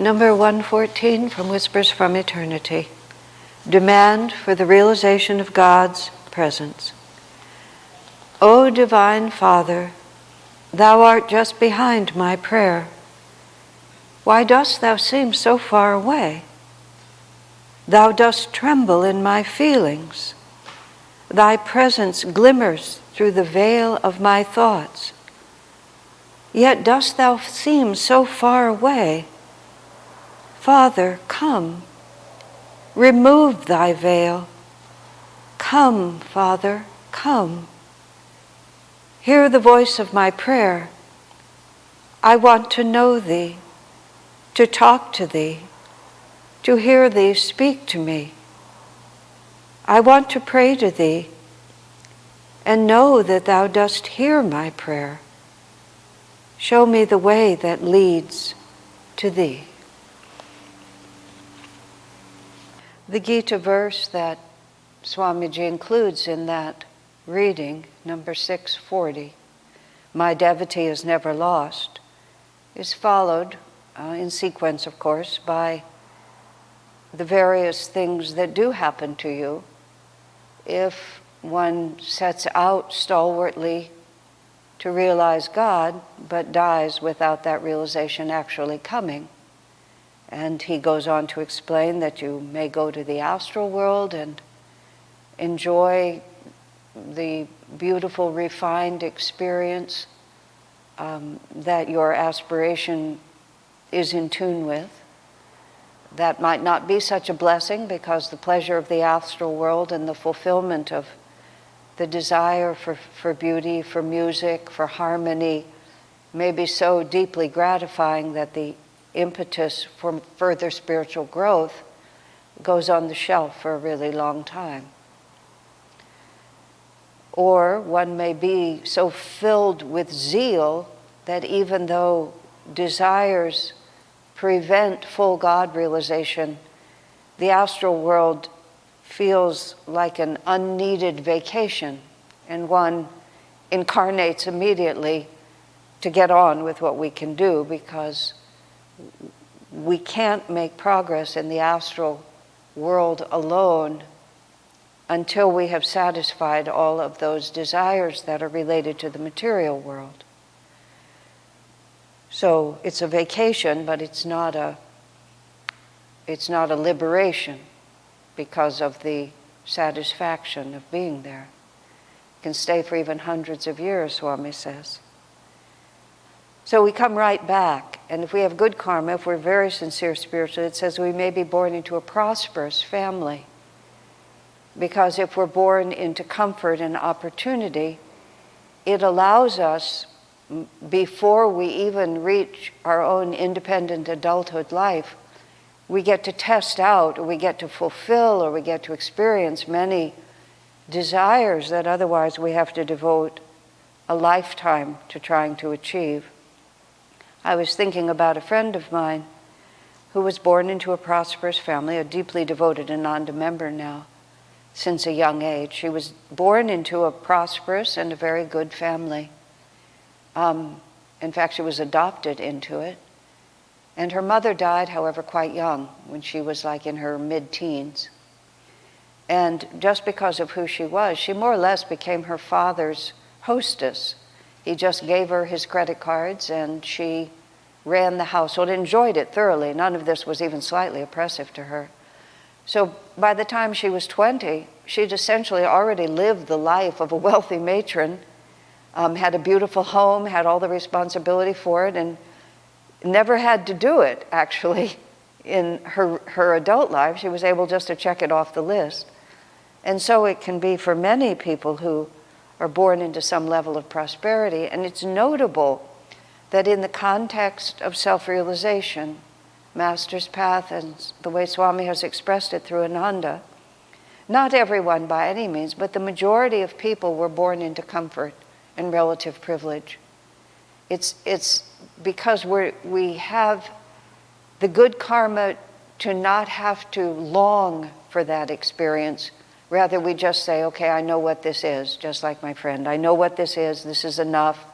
Number 114 from Whispers from Eternity. Demand for the realization of God's presence. O Divine Father, Thou art just behind my prayer. Why dost Thou seem so far away? Thou dost tremble in my feelings. Thy presence glimmers through the veil of my thoughts. Yet dost Thou seem so far away. Father, come. Remove Thy veil. Come, Father, come. Hear the voice of my prayer. I want to know Thee, to talk to Thee, to hear Thee speak to me. I want to pray to Thee and know that Thou dost hear my prayer. Show me the way that leads to Thee. The Gita verse that Swamiji includes in that reading, number 640, my devotee is never lost, is followed in sequence, of course, by the various things that do happen to you if one sets out stalwartly to realize God, but dies without that realization actually coming. And he goes on to explain that you may go to the astral world and enjoy the beautiful, refined experience that your aspiration is in tune with. That might not be such a blessing because the pleasure of the astral world and the fulfillment of the desire for beauty, for music, for harmony may be so deeply gratifying that the impetus for further spiritual growth goes on the shelf for a really long time. Or one may be so filled with zeal that even though desires prevent full God realization, the astral world feels like an unneeded vacation, and one incarnates immediately to get on with what we can do, because we can't make progress in the astral world alone until we have satisfied all of those desires that are related to the material world. So it's a vacation, but it's not a liberation because of the satisfaction of being there. It can stay for even hundreds of years, Swami says. So we come right back, and if we have good karma, if we're very sincere spiritually, it says we may be born into a prosperous family. Because if we're born into comfort and opportunity, it allows us, before we even reach our own independent adulthood life, we get to test out, or we get to fulfill, or we get to experience many desires that otherwise we have to devote a lifetime to trying to achieve. I was thinking about a friend of mine who was born into a prosperous family, a deeply devoted Ananda member now, since a young age. She was born into a prosperous and a very good family. In fact, she was adopted into it. And her mother died, however, quite young, when she was like in her mid-teens. And just because of who she was, she more or less became her father's hostess. He just gave her his credit cards, and she ran the household, enjoyed it thoroughly. None of this was even slightly oppressive to her. So by the time she was 20, she'd essentially already lived the life of a wealthy matron, had a beautiful home, had all the responsibility for it, and never had to do it, actually, in her adult life. She was able just to check it off the list. And so it can be for many people who are born into some level of prosperity. And it's notable that in the context of self-realization, Master's path and the way Swami has expressed it through Ananda, not everyone by any means, but the majority of people were born into comfort and relative privilege. It's because we have the good karma to not have to long for that experience. Rather, we just say, okay, I know what this is, just like my friend. I know what this is enough,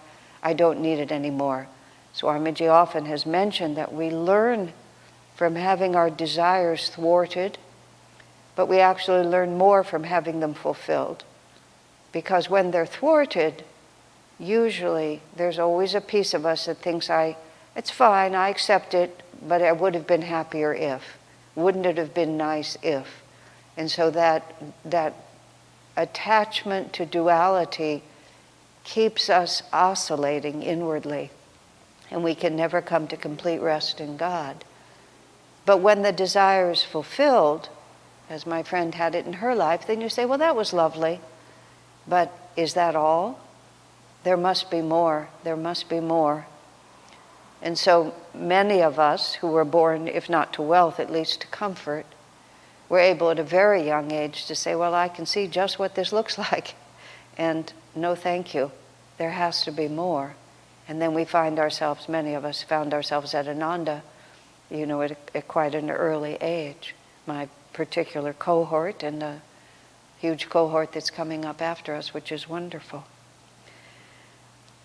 I don't need it anymore. Swamiji often has mentioned that we learn from having our desires thwarted, but we actually learn more from having them fulfilled. Because when they're thwarted, usually there's always a piece of us that thinks, it's fine, I accept it, but I would have been happier if. Wouldn't it have been nice if? And so that attachment to duality keeps us oscillating inwardly, and we can never come to complete rest in God. But when the desire is fulfilled, as my friend had it in her life, then you say, well, that was lovely, but is that all? There must be more. There must be more. And so many of us who were born, if not to wealth, at least to comfort, were able at a very young age to say, well, I can see just what this looks like, and no thank you. There has to be more. And then we find ourselves, many of us found ourselves at Ananda, at quite an early age. My particular cohort and a huge cohort that's coming up after us, which is wonderful.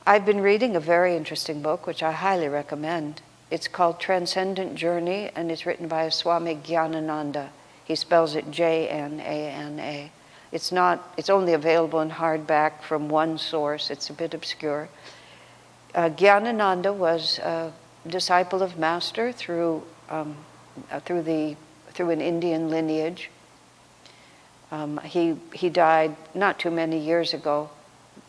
I've been reading a very interesting book, which I highly recommend. It's called Transcendent Journey, and it's written by a Swami Gyanananda. He spells it Jnana. It's only available in hardback from one source. It's a bit obscure. Gyanananda was a disciple of Master through an Indian lineage. He died not too many years ago,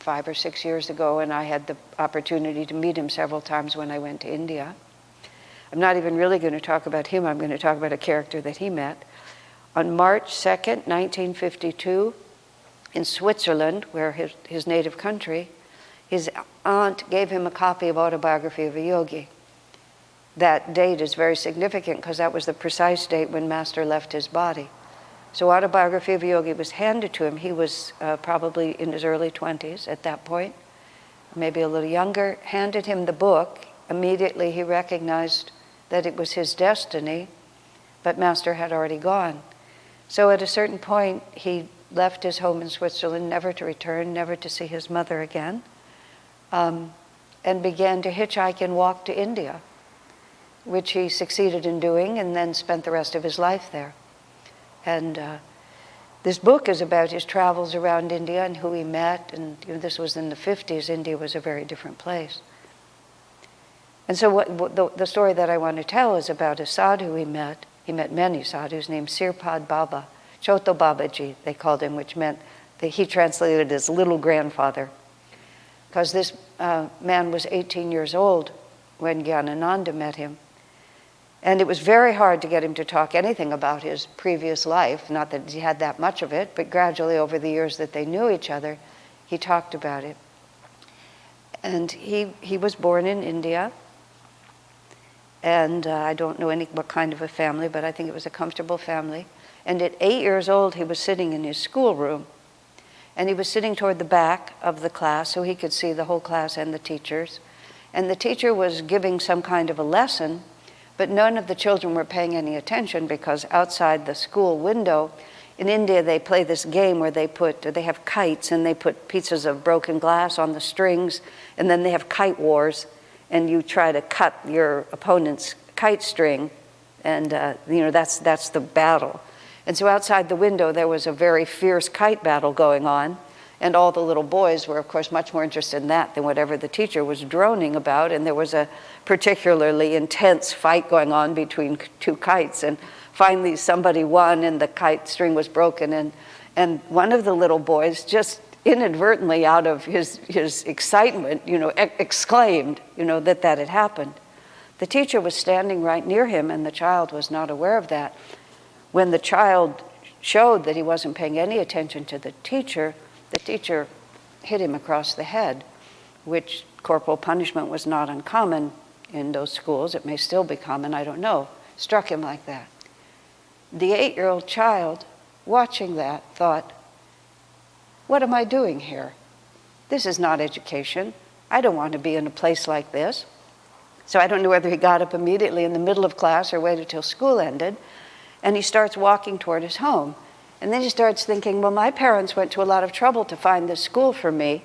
5 or 6 years ago, and I had the opportunity to meet him several times when I went to India. I'm not even really going to talk about him. I'm going to talk about a character that he met. On March 2nd, 1952, in Switzerland, where his native country, his aunt gave him a copy of Autobiography of Yogi. That date is very significant because that was the precise date when Master left his body. So Autobiography of Yogi was handed to him. He was probably in his early 20s at that point, maybe a little younger, handed him the book. Immediately he recognized that it was his destiny, but Master had already gone. So at a certain point, he left his home in Switzerland, never to return, never to see his mother again, and began to hitchhike and walk to India, which he succeeded in doing, and then spent the rest of his life there. And this book is about his travels around India and who he met, and this was in the 50s. India was a very different place. And so the story that I want to tell is about a sadhu he met. He met many sadhus named Sirpad Baba, Choto Babaji, they called him, which meant that he translated as little grandfather. Because this man was 18 years old when Gyanananda met him. And it was very hard to get him to talk anything about his previous life, not that he had that much of it, but gradually over the years that they knew each other, he talked about it. And he was born in India, and I don't know what kind of a family, but I think it was a comfortable family. And at 8 years old, he was sitting in his schoolroom, and he was sitting toward the back of the class so he could see the whole class and the teachers. And the teacher was giving some kind of a lesson, but none of the children were paying any attention because outside the school window, in India they play this game where they have kites and they put pieces of broken glass on the strings, and then they have kite wars, and you try to cut your opponent's kite string, and that's the battle. And so outside the window there was a very fierce kite battle going on, and all the little boys were, of course, much more interested in that than whatever the teacher was droning about. And there was a particularly intense fight going on between two kites. And finally, somebody won, and the kite string was broken. And one of the little boys, just inadvertently, out of his excitement, exclaimed, that had happened. The teacher was standing right near him, and the child was not aware of that. When the child showed that he wasn't paying any attention to the teacher hit him across the head, which corporal punishment was not uncommon in those schools. It may still be common, I don't know. Struck him like that. The 8-year-old child, watching that, thought, what am I doing here? This is not education. I don't want to be in a place like this. So I don't know whether he got up immediately in the middle of class or waited till school ended, and he starts walking toward his home. And then he starts thinking, well, my parents went to a lot of trouble to find this school for me.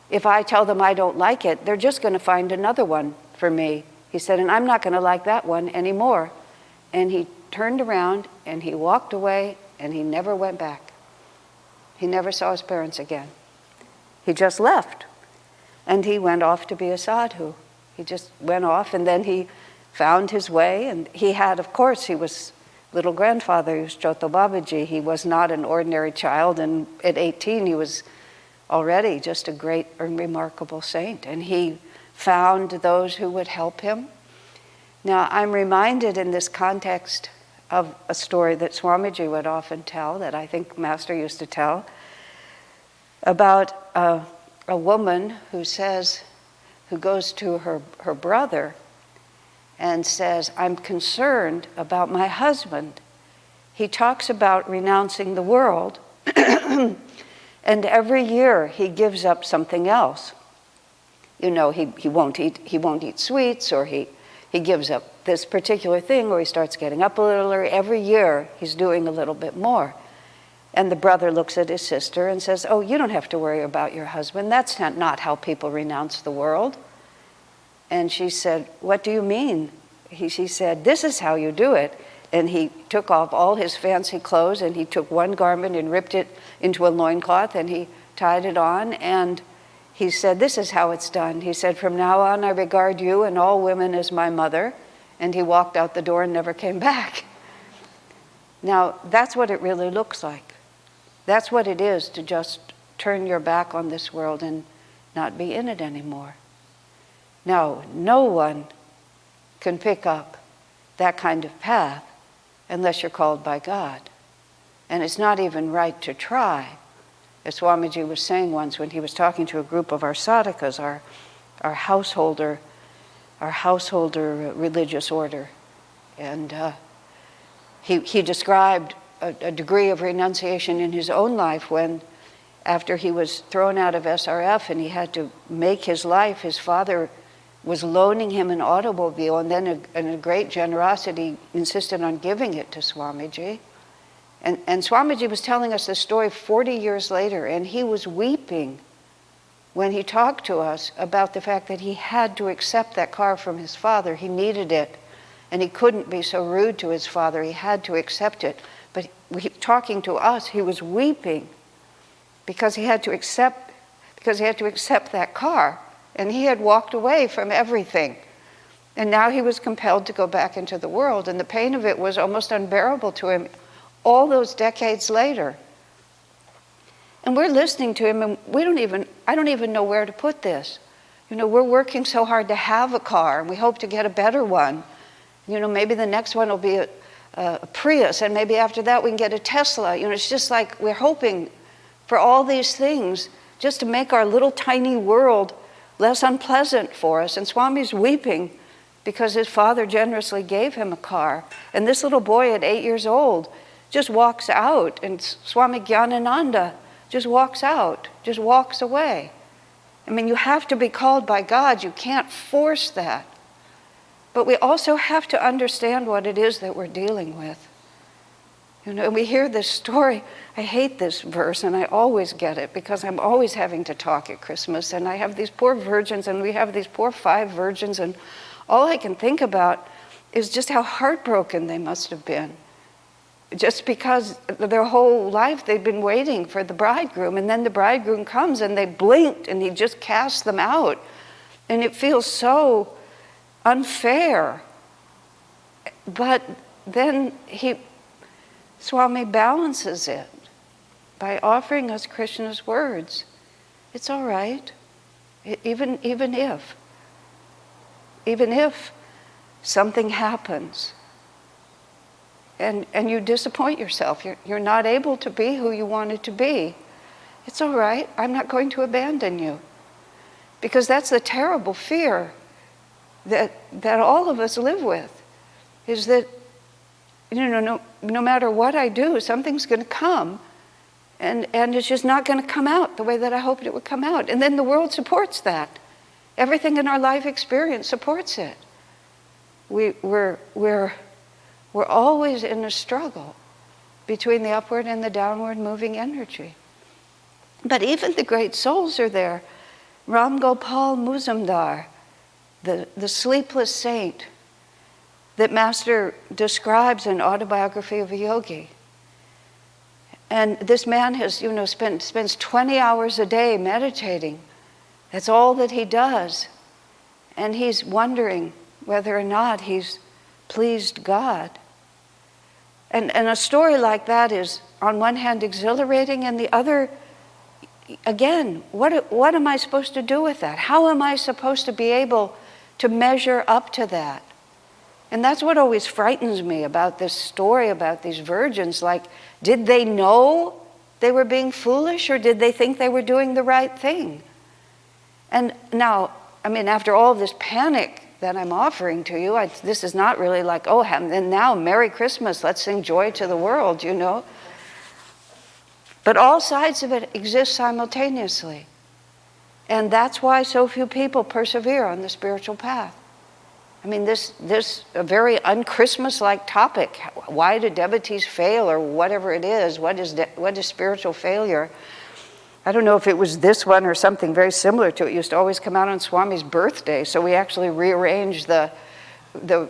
If I tell them I don't like it, they're just going to find another one for me. He said, and I'm not going to like that one anymore. And he turned around and he walked away and he never went back. He never saw his parents again. He just left. And he went off to be a sadhu. He just went off, and then he found his way. And he had, of course, he was little grandfather, he was Choto Babaji. He was not an ordinary child, and at 18 he was already just a great and remarkable saint. And he found those who would help him. Now, I'm reminded in this context of a story that Swamiji would often tell, that I think Master used to tell, about a woman who goes to her brother and says, I'm concerned about my husband. He talks about renouncing the world, and every year he gives up something else. You know, he won't eat sweets, or he gives up this particular thing, or he starts getting up a little early. Every year he's doing a little bit more. And the brother looks at his sister and says, oh, you don't have to worry about your husband. That's not how people renounce the world. And she said, what do you mean? She said, this is how you do it. And he took off all his fancy clothes, and he took one garment and ripped it into a loincloth, and he tied it on, and he said, this is how it's done. He said, from now on I regard you and all women as my mother. And he walked out the door and never came back. Now, that's what it really looks like. That's what it is to just turn your back on this world and not be in it anymore. Now, no one can pick up that kind of path unless you're called by God. And it's not even right to try. As Swamiji was saying once when he was talking to a group of our sadhakas, our householder religious order. And he described a degree of renunciation in his own life when, after he was thrown out of SRF and he had to make his life, his father was loaning him an automobile, and then in a great generosity insisted on giving it to Swamiji. And Swamiji was telling us this story 40 years later, and he was weeping when he talked to us about the fact that he had to accept that car from his father. He needed it, and he couldn't be so rude to his father. He had to accept it. But talking to us, he was weeping because he had to accept that car. And he had walked away from everything. And now he was compelled to go back into the world. And the pain of it was almost unbearable to him all those decades later. And we're listening to him, and I don't even know where to put this. You know, we're working so hard to have a car, and we hope to get a better one. You know, maybe the next one will be a Prius, and maybe after that we can get a Tesla. You know, it's just like we're hoping for all these things just to make our little tiny world less unpleasant for us. And Swami's weeping because his father generously gave him a car. And this little boy at 8 years old just walks out, and Swami Gyanananda just walks out, just walks away. I mean, you have to be called by God. You can't force that. But we also have to understand what it is that we're dealing with. You know, and we hear this story. I hate this verse, and I always get it because I'm always having to talk at Christmas, and I have these poor virgins, and we have these poor 5 virgins, and all I can think about is just how heartbroken they must have been. Just because their whole life they'd been waiting for the bridegroom, and then the bridegroom comes and they blinked and he just cast them out. And it feels so unfair. But then Swami balances it by offering us Krishna's words. It's all right, even if something happens and you disappoint yourself, you're not able to be who you wanted to be. It's all right, I'm not going to abandon you. Because that's the terrible fear that all of us live with, is that, you know, no matter what I do, something's going to come, and it's just not going to come out the way that I hoped it would come out. And then the world supports that. Everything in our life experience supports it. We're always in a struggle between the upward and the downward moving energy. But even the great souls are there. Ram Gopal Muzumdar, the Sleepless Saint, that Master describes in Autobiography of Yogi. And this man has, spends 20 hours a day meditating. That's all that he does. And he's wondering whether or not he's pleased God. And a story like that is, on one hand, exhilarating, and the other, again, what am I supposed to do with that? How am I supposed to be able to measure up to that? And that's what always frightens me about this story about these virgins. Like, did they know they were being foolish, or did they think they were doing the right thing? And now, after all this panic that I'm offering to you, this is not really like, oh, and now Merry Christmas, let's sing joy to the world, But all sides of it exist simultaneously. And that's why so few people persevere on the spiritual path. This a very un-Christmas-like topic. Why do devotees fail, or whatever it is? What is spiritual failure? I don't know if it was this one or something very similar to it. It used to always come out on Swami's birthday, so we actually rearranged the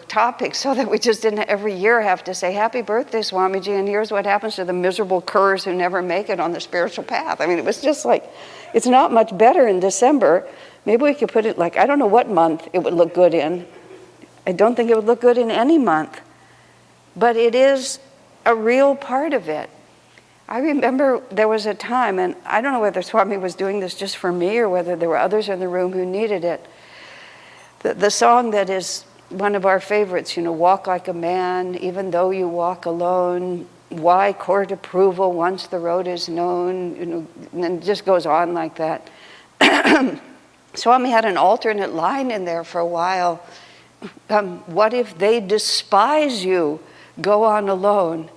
topic so that we just didn't every year have to say, Happy birthday, Swamiji, and here's what happens to the miserable curs who never make it on the spiritual path. It was just like, it's not much better in December. Maybe we could put it like, I don't know what month it would look good in. I don't think it would look good in any month. But it is a real part of it. I remember there was a time, and I don't know whether Swami was doing this just for me or whether there were others in the room who needed it. The song that is one of our favorites, walk like a man, even though you walk alone. Why court approval once the road is known? And it just goes on like that. Swami had an alternate line in there for a while. What if they despise you? Go on alone.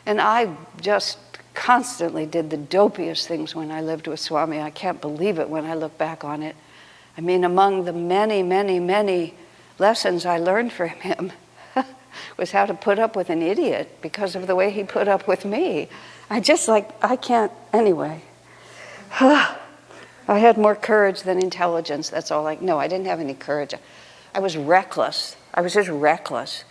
And I just constantly did the dopiest things when I lived with Swami. I can't believe it when I look back on it. Among the many, many, many lessons I learned from him was how to put up with an idiot because of the way he put up with me. I can't, anyway. I had more courage than intelligence, that's all. No, I didn't have any courage. I was reckless. I was just reckless.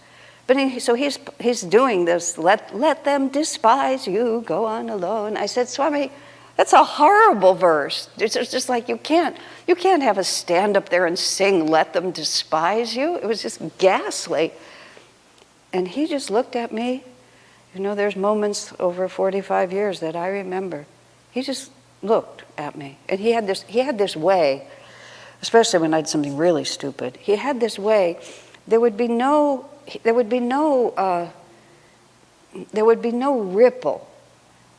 But he's doing this, let them despise you, go on alone. I said, Swami, that's a horrible verse. It's just like you can't have us stand up there and sing, let them despise you. It was just ghastly. And he just looked at me. There's moments over 45 years that I remember. He just looked at me. And he had this way, especially when I did something really stupid. He had this way, there would be no ripple.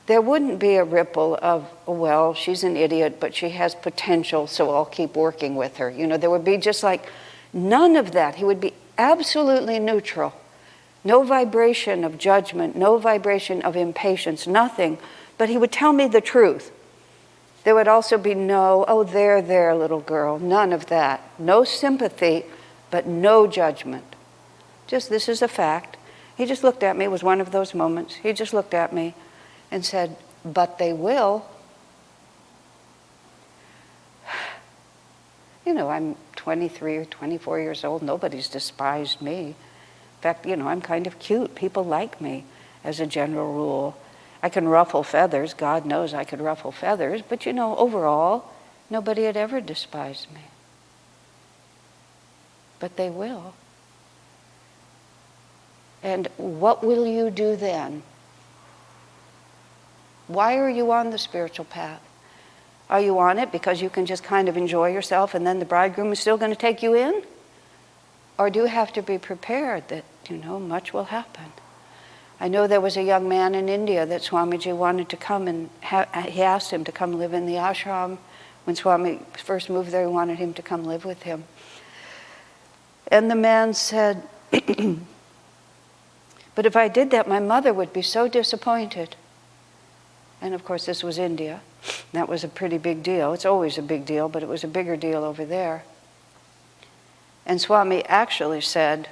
There wouldn't be a ripple of, well, she's an idiot, but she has potential, so I'll keep working with her. There would be just like none of that. He would be absolutely neutral. No vibration of judgment, no vibration of impatience, nothing. But he would tell me the truth. There would also be no, oh, there, little girl, none of that. No sympathy, but no judgment. Just, this is a fact. He just looked at me. It was one of those moments. He just looked at me and said, but they will. I'm 23 or 24 years old. Nobody's despised me. In fact, I'm kind of cute. People like me as a general rule. I can ruffle feathers. God knows I could ruffle feathers. But, overall, nobody had ever despised me. But they will. And what will you do then? Why are you on the spiritual path? Are you on it because you can just kind of enjoy yourself and then the bridegroom is still going to take you in? Or do you have to be prepared that, much will happen? I know there was a young man in India that Swamiji wanted to come and he asked him to come live in the ashram. When Swami first moved there, he wanted him to come live with him. And the man said, but if I did that, my mother would be so disappointed. And of course, this was India. That was a pretty big deal. It's always a big deal, but it was a bigger deal over there. And Swami actually said,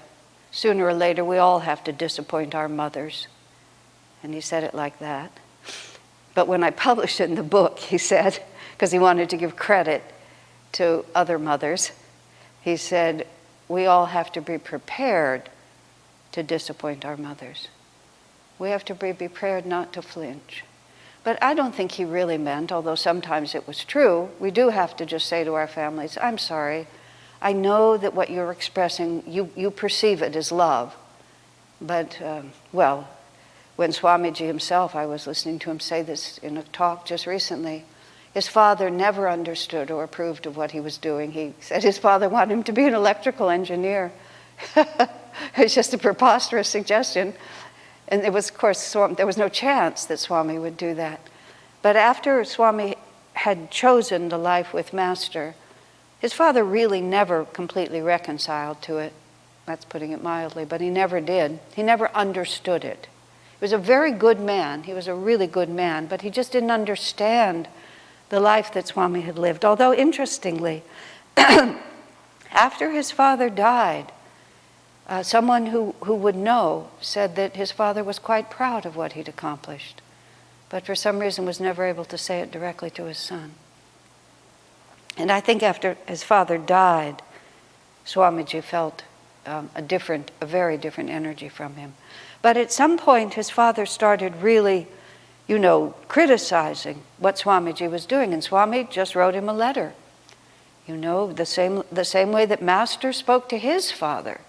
sooner or later, we all have to disappoint our mothers. And he said it like that. But when I published it in the book, he said, because he wanted to give credit to other mothers, he said, we all have to be prepared to disappoint our mothers. We have to be prepared not to flinch. But I don't think he really meant, although sometimes it was true, we do have to just say to our families, I'm sorry, I know that what you're expressing, you perceive it as love. But, well, when Swamiji himself, I was listening to him say this in a talk just recently, his father never understood or approved of what he was doing. He said his father wanted him to be an electrical engineer. It's just a preposterous suggestion. And it was, of course, there was no chance that Swami would do that. But after Swami had chosen the life with Master, his father really never completely reconciled to it. That's putting it mildly, but he never did. He never understood it. He was a very good man. He was a really good man, but he just didn't understand the life that Swami had lived. Although, interestingly, after his father died, someone who would know said that his father was quite proud of what he'd accomplished, but for some reason was never able to say it directly to his son. And I think after his father died, Swamiji felt a very different energy from him. But at some point, his father started really, criticizing what Swamiji was doing, and Swami just wrote him a letter. The same way that Master spoke to his father.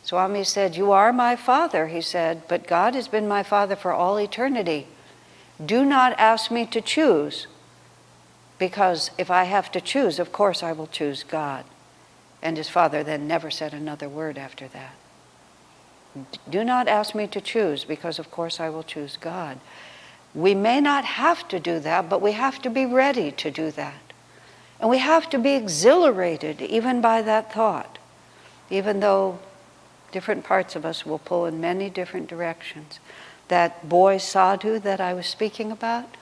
Swami said, you are my father, he said, but God has been my father for all eternity. Do not ask me to choose, because if I have to choose, of course I will choose God. And his father then never said another word after that. Do not ask me to choose, because of course I will choose God. We may not have to do that, but we have to be ready to do that. And we have to be exhilarated even by that thought, even though different parts of us will pull in many different directions. That boy sadhu that I was speaking about,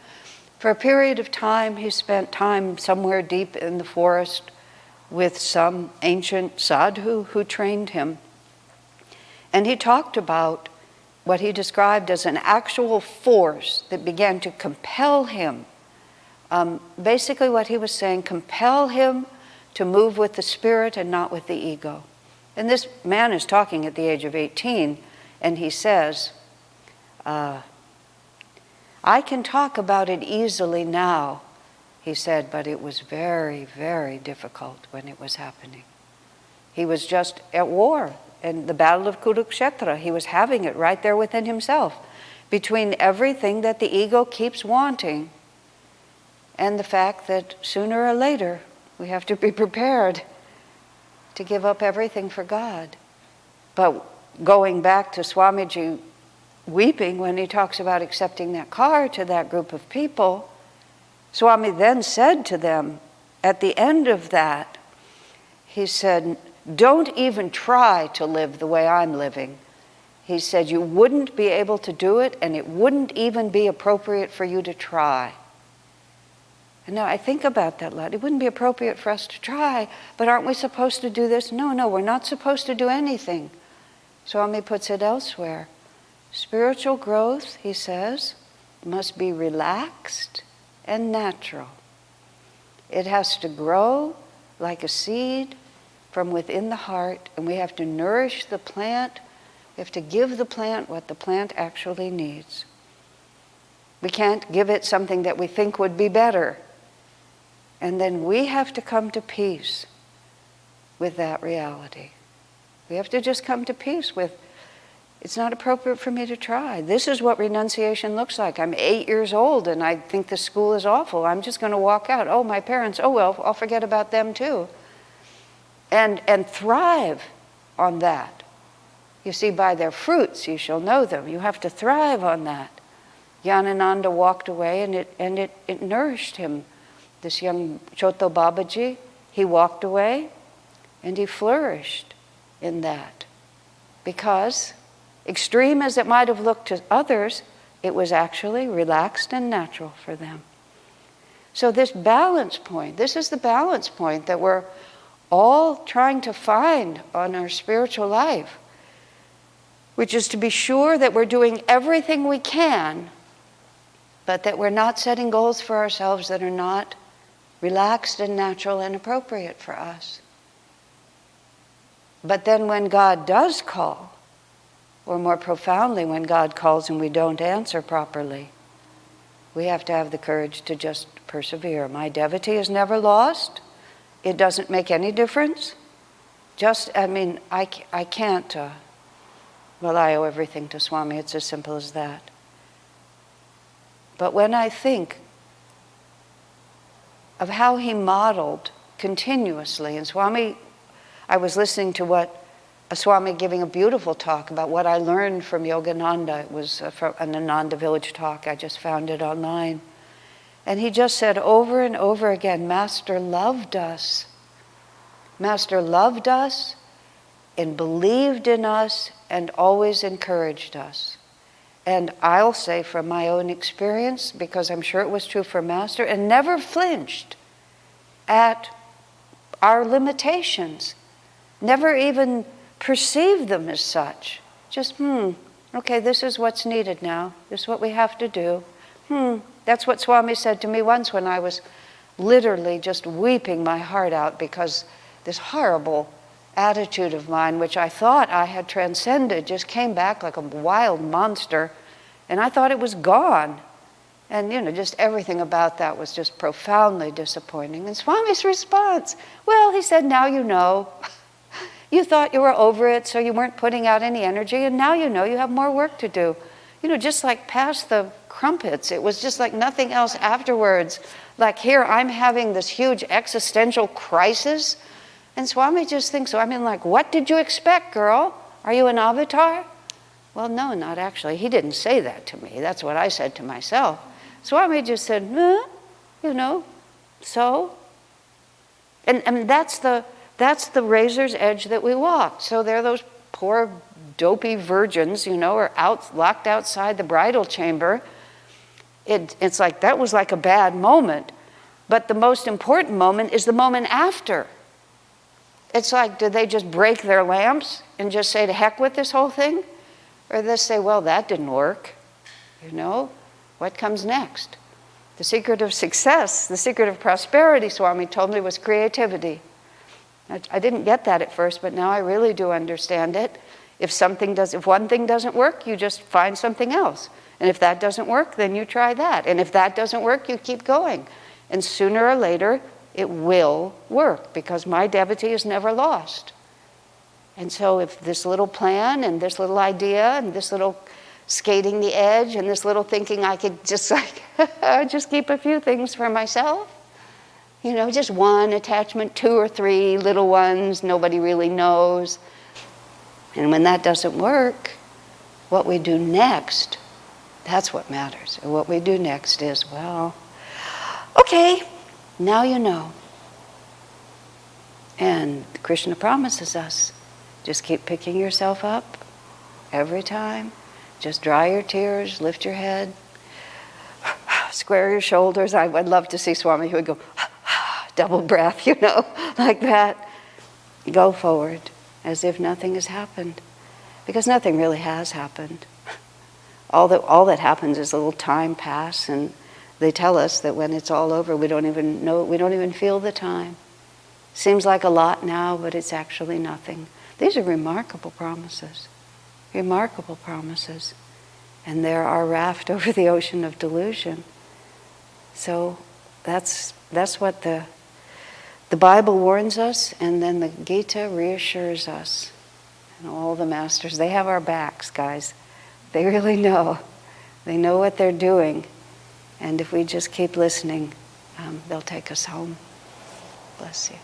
for a period of time he spent time somewhere deep in the forest with some ancient sadhu who trained him. And he talked about what he described as an actual force that began to compel him. Basically what he was saying, compel him to move with the spirit and not with the ego. And this man is talking at the age of 18, and he says, I can talk about it easily now, he said, but it was very, very difficult when it was happening. He was just at war, in the Battle of Kurukshetra. He was having it right there within himself, between everything that the ego keeps wanting and the fact that sooner or later we have to be prepared to give up everything for God. But going back to Swamiji weeping when he talks about accepting that car to that group of people, Swami then said to them, at the end of that, he said, don't even try to live the way I'm living. He said, you wouldn't be able to do it, and it wouldn't even be appropriate for you to try. And now I think about that a lot. It wouldn't be appropriate for us to try, but aren't we supposed to do this? No, we're not supposed to do anything. Swami puts it elsewhere. Spiritual growth, he says, must be relaxed and natural. It has to grow like a seed from within the heart, and we have to nourish the plant. We have to give the plant what the plant actually needs. We can't give it something that we think would be better. And then we have to come to peace with that reality. We have to just come to peace with, it's not appropriate for me to try. This is what renunciation looks like. I'm 8 years old and I think the school is awful. I'm just going to walk out. Oh, my parents, oh well, I'll forget about them too. And thrive on that. You see, by their fruits you shall know them. You have to thrive on that. Yanananda walked away and it nourished him. This young Choto Babaji, he walked away and he flourished in that. Because, extreme as it might have looked to others, it was actually relaxed and natural for them. So this balance point, this is the balance point that we're all trying to find on our spiritual life, which is to be sure that we're doing everything we can, but that we're not setting goals for ourselves that are not relaxed and natural and appropriate for us. But then when God does call, or more profoundly, when God calls and we don't answer properly, we have to have the courage to just persevere. My devotee is never lost. It doesn't make any difference. I can't, well, I owe everything to Swami. It's as simple as that. But when I think of how he modeled continuously, and Swami, I was listening to a Swami giving a beautiful talk about what I learned from Yogananda. It was from an Ananda Village talk. I just found it online. And he just said over and over again, Master loved us. Master loved us and believed in us and always encouraged us. And I'll say from my own experience, because I'm sure it was true for Master, and never flinched at our limitations, never even perceived them as such. Just, okay, this is what's needed now. This is what we have to do. That's what Swami said to me once when I was literally just weeping my heart out because this horrible attitude of mine, which I thought I had transcended, just came back like a wild monster, and I thought it was gone. And, just everything about that was just profoundly disappointing. And Swami's response, well, he said, now you know. You thought you were over it, so you weren't putting out any energy, and now you know you have more work to do. Just like past the crumpets, it was just like nothing else afterwards. Like here, I'm having this huge existential crisis, and Swami just thinks, so what did you expect, girl? Are you an avatar? Well, no, not actually. He didn't say that to me. That's what I said to myself. Swami just said, so. And that's the razor's edge that we walk. So there are those poor dopey virgins, are locked outside the bridal chamber. It's like that was like a bad moment. But the most important moment is the moment after. It's like, do they just break their lamps and just say to heck with this whole thing? Or they say, well, that didn't work. What comes next? The secret of success, the secret of prosperity, Swami told me, was creativity. I didn't get that at first, but now I really do understand it. If one thing doesn't work, you just find something else. And if that doesn't work, then you try that. And if that doesn't work, you keep going. And sooner or later, it will work, because my devotee is never lost. And so if this little plan and this little idea and this little skating the edge and this little thinking I could just just keep a few things for myself, just one attachment, 2 or 3 little ones, nobody really knows. And when that doesn't work, what we do next, that's what matters. And what we do next is, well, okay, now you know. And Krishna promises us, just keep picking yourself up every time. Just dry your tears, lift your head, square your shoulders. I would love to see Swami who would go, double breath, like that. Go forward as if nothing has happened, because nothing really has happened. All that happens is a little time pass, and they tell us that when it's all over, we don't even feel the time. Seems like a lot now, but it's actually nothing. These are remarkable promises. Remarkable promises. And they're our raft over the ocean of delusion. So that's what the Bible warns us, and then the Gita reassures us. And all the masters, they have our backs, guys. They really know. They know what they're doing. And if we just keep listening, they'll take us home. Bless you.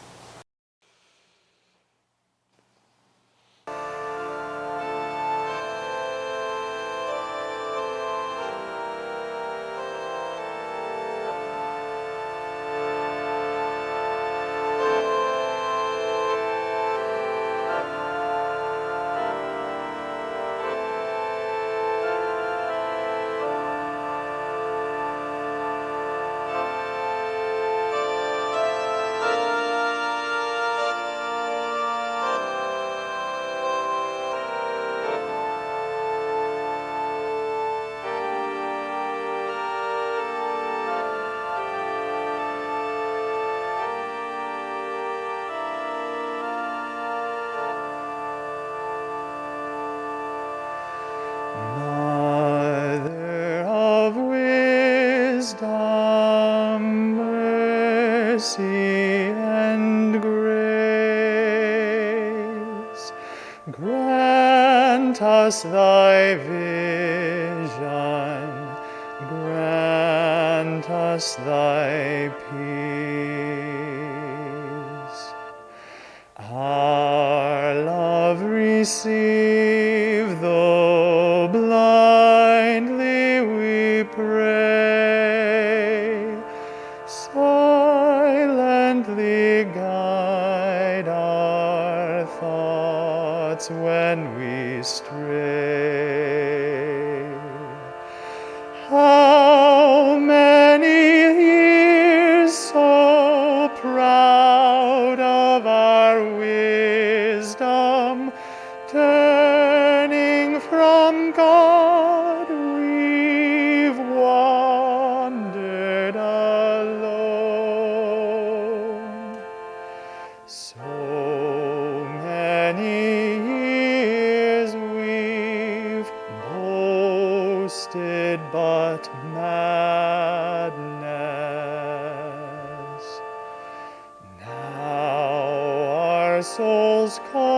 Grant us thy vision, grant us thy peace. Our love receive, though blindly we pray. Silently guide our thoughts when we stray. How many years so proud of our wisdom, turning from God, we've wandered alone. So many years we've boasted but madness. Now our souls call